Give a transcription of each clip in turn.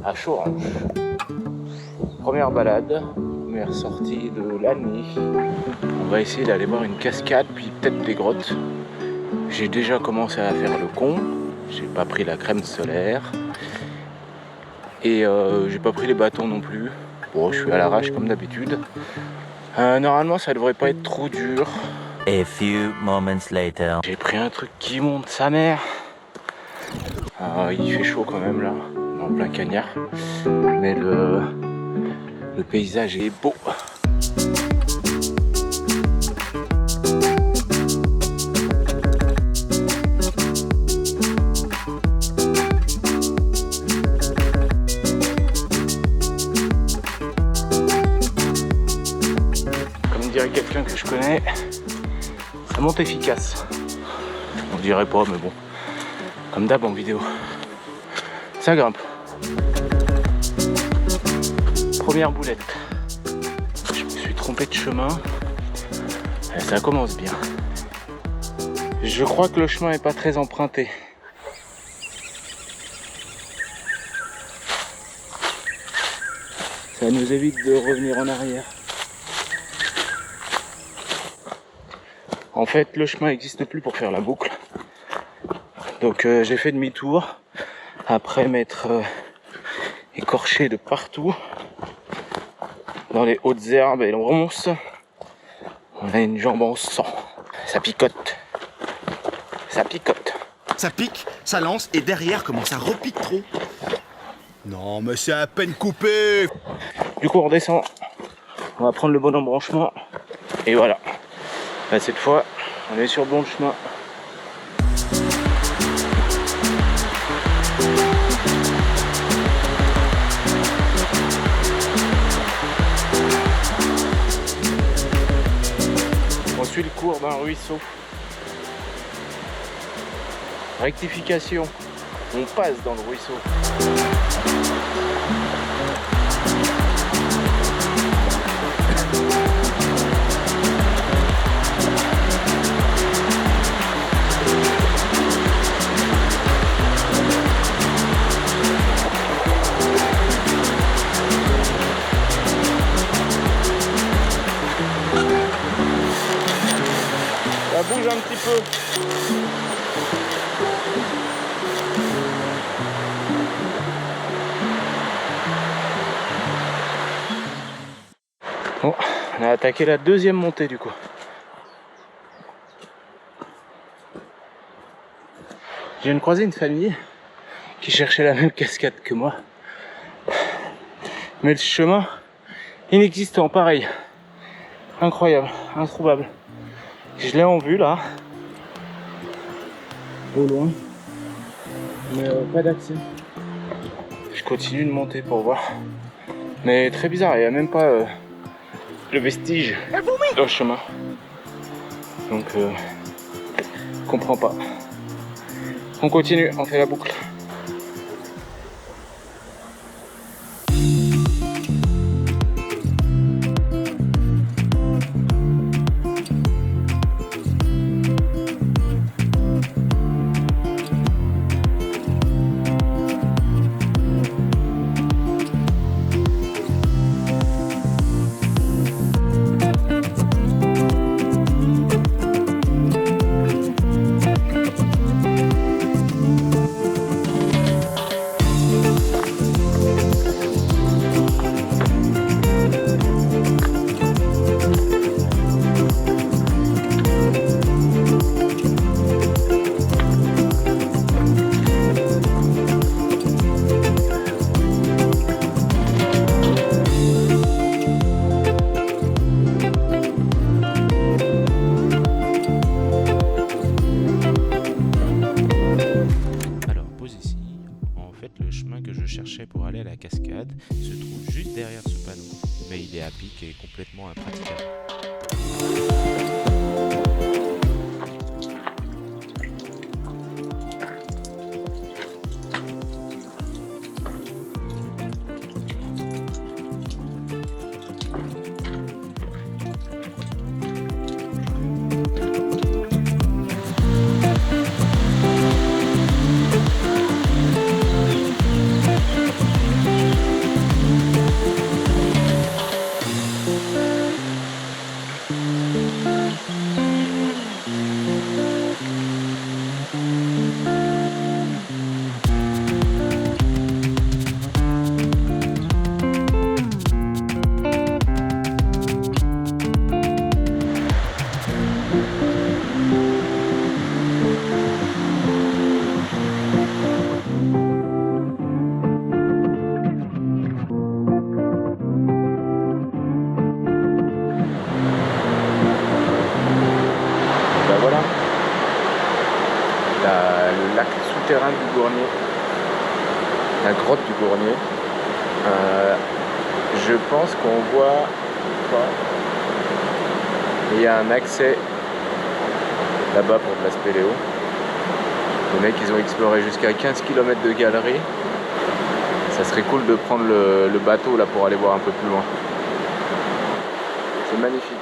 à Chorange. Première balade, première sortie de l'année. On va essayer d'aller voir une cascade, puis peut-être des grottes. J'ai déjà commencé à faire le con. J'ai pas pris la crème solaire. Et j'ai pas pris les bâtons non plus. Bon, je suis à l'arrache comme d'habitude. Normalement, ça devrait pas être trop dur. A few moments later. J'ai pris un truc qui monte sa mère. Il fait chaud quand même là, en plein cagnard. Mais le paysage est beau. Comme dirait quelqu'un que je connais, ça monte efficace. On dirait pas, mais bon. Comme d'hab en vidéo. Ça grimpe. Première boulette. Je me suis trompé de chemin. Ça commence bien. Je crois que le chemin n'est pas très emprunté. Ça nous évite de revenir en arrière. En fait, le chemin n'existe plus pour faire la boucle. Donc j'ai fait demi-tour. Après m'être écorché de partout. Dans les hautes herbes et l'once. On a une jambe en sang. Ça picote. Ça picote. Ça pique, ça lance et derrière comment ça repique trop. Non mais c'est à peine coupé. Du coup on redescend. On va prendre le bon embranchement. Et voilà. Là, cette fois, on est sur le bon chemin. On suit le cours d'un ruisseau. Rectification. On passe dans le ruisseau. Ça bouge un petit peu. Bon, on a attaqué la deuxième montée du coup. Je viens de croiser une famille qui cherchait la même cascade que moi. Mais le chemin inexistant, pareil. Incroyable, introuvable. Je l'ai en vue là, au loin, mais pas d'accès. Je continue de monter pour voir, mais très bizarre, il n'y a même pas le vestige dans le chemin. Donc, je comprends pas. On continue, on fait la boucle. Pour aller à la cascade se trouve juste derrière ce panneau, mais il est à pic et complètement impraticable. souterrain du Gournier, la grotte du Gournier. Je pense qu'on voit pas. Il y a un accès là-bas pour de la spéléo. Les mecs ils ont exploré jusqu'à 15 km de galerie. Ça serait cool de prendre le bateau là pour aller voir un peu plus loin. C'est magnifique.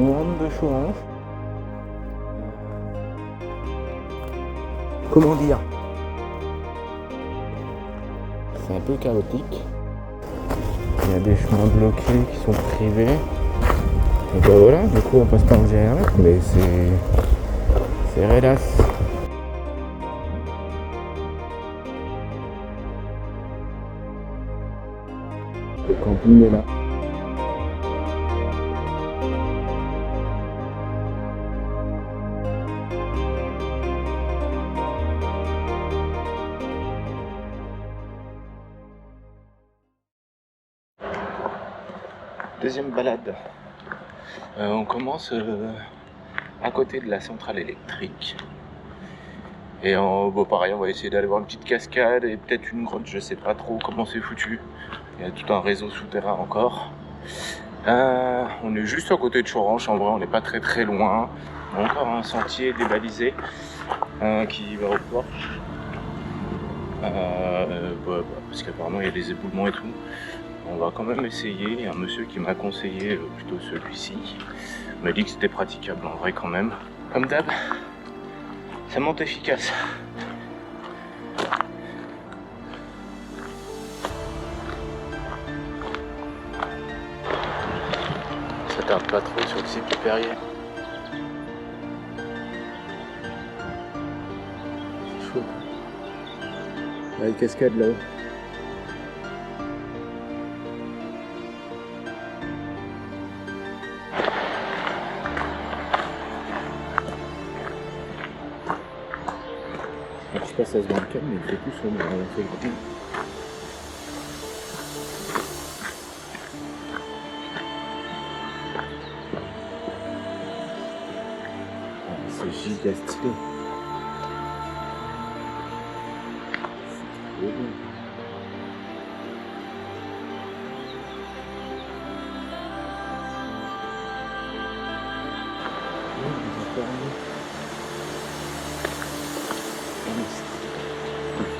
On rentre de Chorange. Comment dire? C'est un peu chaotique. Il y a des chemins bloqués qui sont privés. Et ben voilà, du coup on passe par le GR, mais c'est rélasse. Le camping est là. Deuxième balade. On commence à côté de la centrale électrique. Et bon, pareil, on va essayer d'aller voir une petite cascade et peut-être une grotte, je sais pas trop comment c'est foutu. Il y a tout un réseau souterrain encore. On est juste à côté de Chorange, en vrai on n'est pas très loin. On a encore un sentier débalisé qui va au port. Parce qu'apparemment il y a des éboulements et tout. On va quand même essayer. Il y a un monsieur qui m'a conseillé plutôt celui-ci. Il m'a dit que c'était praticable en vrai quand même. Comme d'hab, ça monte efficace. Ça tarde pas trop sur le site du Perrier. C'est chaud. Il y a une cascade là-haut. Je sais pas si ça se voit le calme, mais il fait plus sombre. On fait le coup. C'est giga stylé.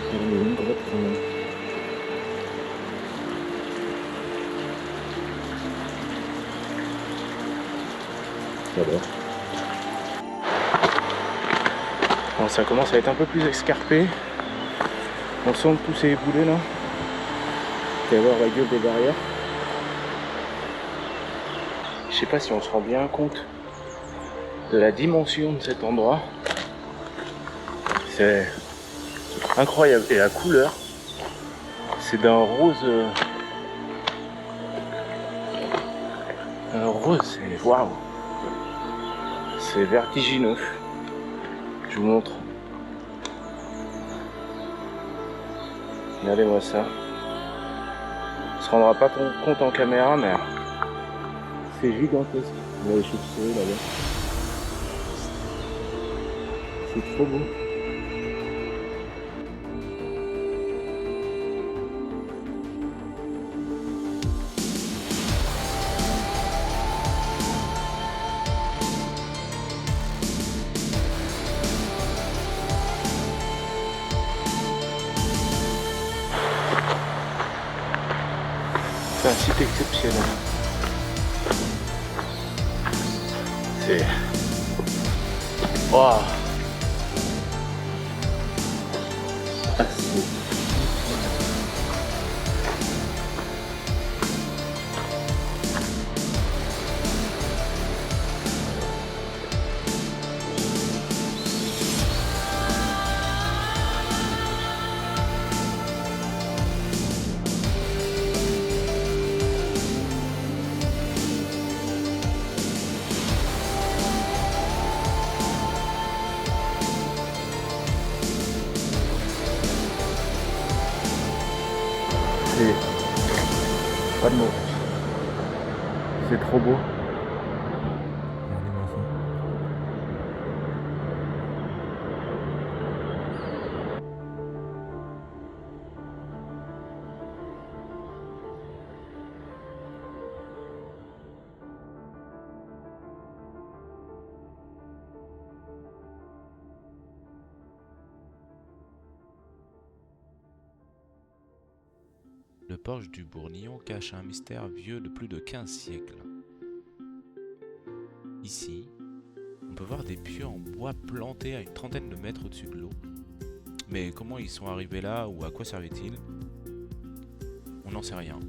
C'est trop bon. J'adore. Bon, ça commence à être un peu plus escarpé. On sent tous ces boulets là. Il va y avoir la gueule des barrières. Je sais pas si on se rend bien compte de la dimension de cet endroit. C'est incroyable. Et la couleur, C'est d'un rose. Un rose, c'est waouh! C'est vertigineux. Je vous montre. Regardez-moi ça. On se rendra pas compte en caméra, mais c'est gigantesque. Il y a les chauves-souris là-bas. C'est trop beau. C'est un site exceptionnel. C'est... Waouh! Ah, c'est... Pas de mots. C'est trop beau. Regardez-moi ça. Le porche du Bournillon cache un mystère vieux de plus de 15 siècles. Ici, on peut voir des pieux en bois plantés à une trentaine de mètres au-dessus de l'eau. Mais comment ils sont arrivés là ou à quoi servaient-ils? On n'en sait rien.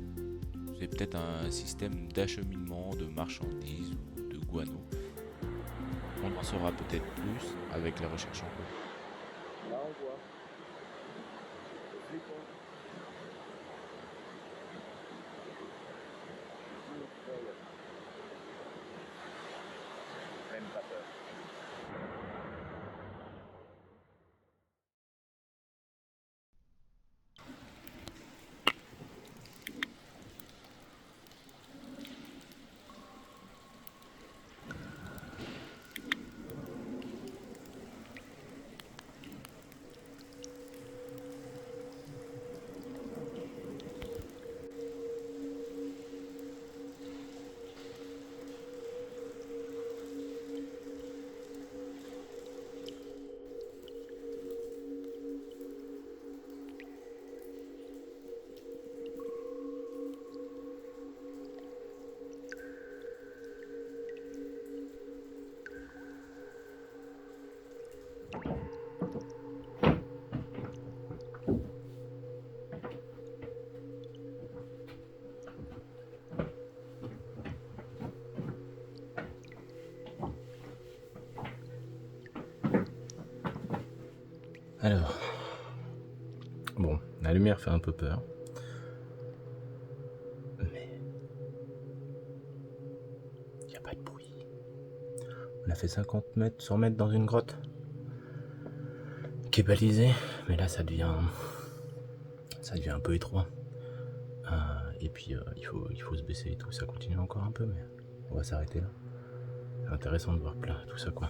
C'est peut-être un système d'acheminement de marchandises ou de guano. On en saura peut-être plus avec les recherches en cours. Là on voit. Même pas peur. Alors, bon, la lumière fait un peu peur, mais il n'y a pas de bruit. On a fait 50 mètres, 100 mètres dans une grotte qui est balisée, mais là ça devient un peu étroit. Et puis il faut se baisser et tout, ça continue encore un peu, mais on va s'arrêter là. C'est intéressant de voir plein tout ça quoi.